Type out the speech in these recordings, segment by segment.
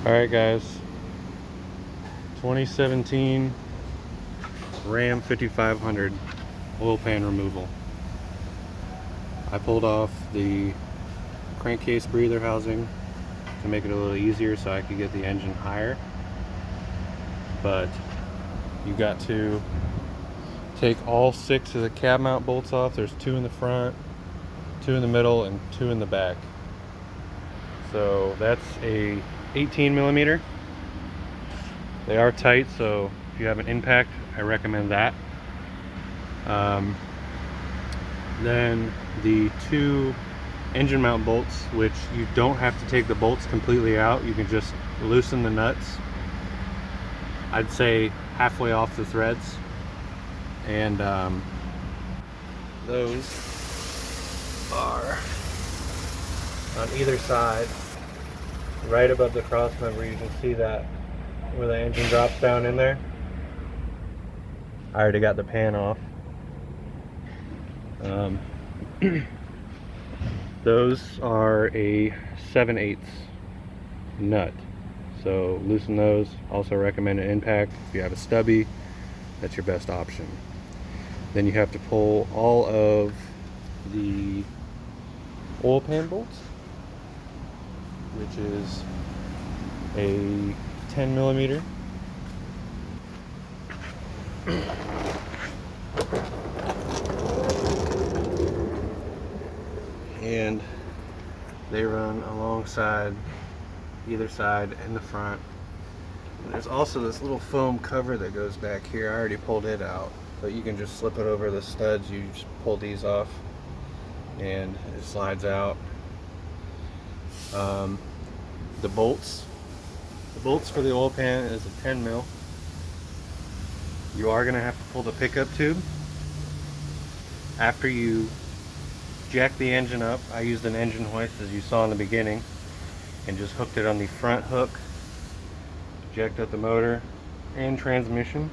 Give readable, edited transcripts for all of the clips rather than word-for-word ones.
Alright guys, 2017 Ram 5500 oil pan removal. I pulled off the crankcase breather housing to make it a little easier so I could get the engine higher, but you got to take all 6 of the cab mount bolts off. There's 2 in the front, 2 in the middle, and 2 in the back. So that's a 18 millimeter. They are tight, so if you have an impact, I recommend that. Then the 2 engine mount bolts, which you don't have to take the bolts completely out, you can just loosen the nuts, I'd say halfway off the threads, and those are on either side, right above the cross member. You can see that where the engine drops down in there. I already got the pan off. Those are a 7/8 nut, so loosen those. Also recommend an impact. If you have a stubby, that's your best option. Then you have to pull all of the oil pan bolts, which is a 10 millimeter. And they run alongside either side in the front. And there's also this little foam cover that goes back here. I already pulled it out, but you can just slip it over the studs. You just pull these off and it slides out. The bolts for the oil pan is a 10 mil. You are going to have to pull the pickup tube after you jack the engine up. I used an engine hoist, as you saw in the beginning, and just hooked it on the front hook, jacked up the motor and transmission.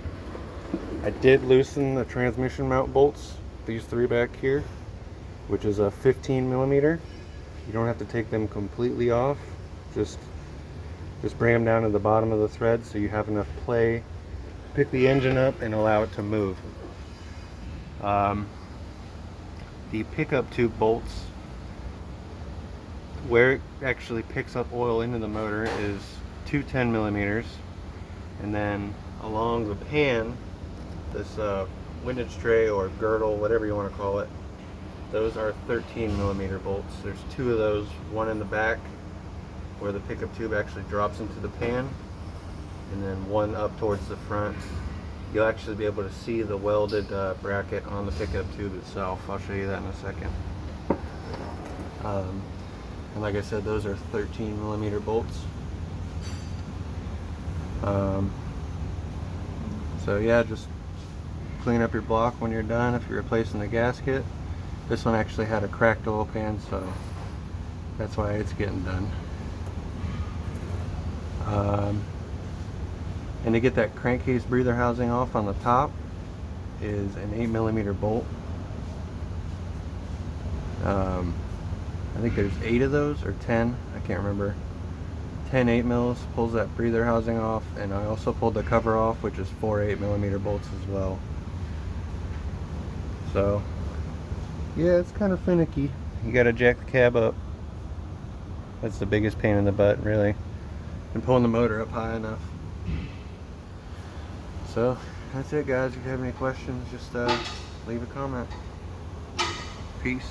I did loosen the transmission mount bolts, these 3 back here, which is a 15 millimeter. You don't have to take them completely off, just bring them down to the bottom of the thread so you have enough play to pick the engine up and allow it to move. The pickup tube bolts, where it actually picks up oil into the motor, is 2 10 millimeters, and then along the pan, this windage tray or girdle, whatever you want to call it, those are 13 millimeter bolts. There's 2 of those, one in the back where the pickup tube actually drops into the pan, and then one up towards the front. You'll actually be able to see the welded bracket on the pickup tube itself. I'll show you that in a second. And like I said, those are 13 millimeter bolts. So yeah, just clean up your block when you're done if you're replacing the gasket. This one actually had a cracked oil pan, so that's why it's getting done. And to get that crankcase breather housing off on the top is an 8 millimeter bolt. I think there's 8 of those, or 10, I can't remember. 10 8 mils pulls that breather housing off, and I also pulled the cover off, which is 4 8 millimeter bolts as well. So yeah, it's kind of finicky. You gotta jack the cab up. That's the biggest pain in the butt, really, and pulling the motor up high enough. So that's it, guys. If you have any questions, just leave a comment. Peace.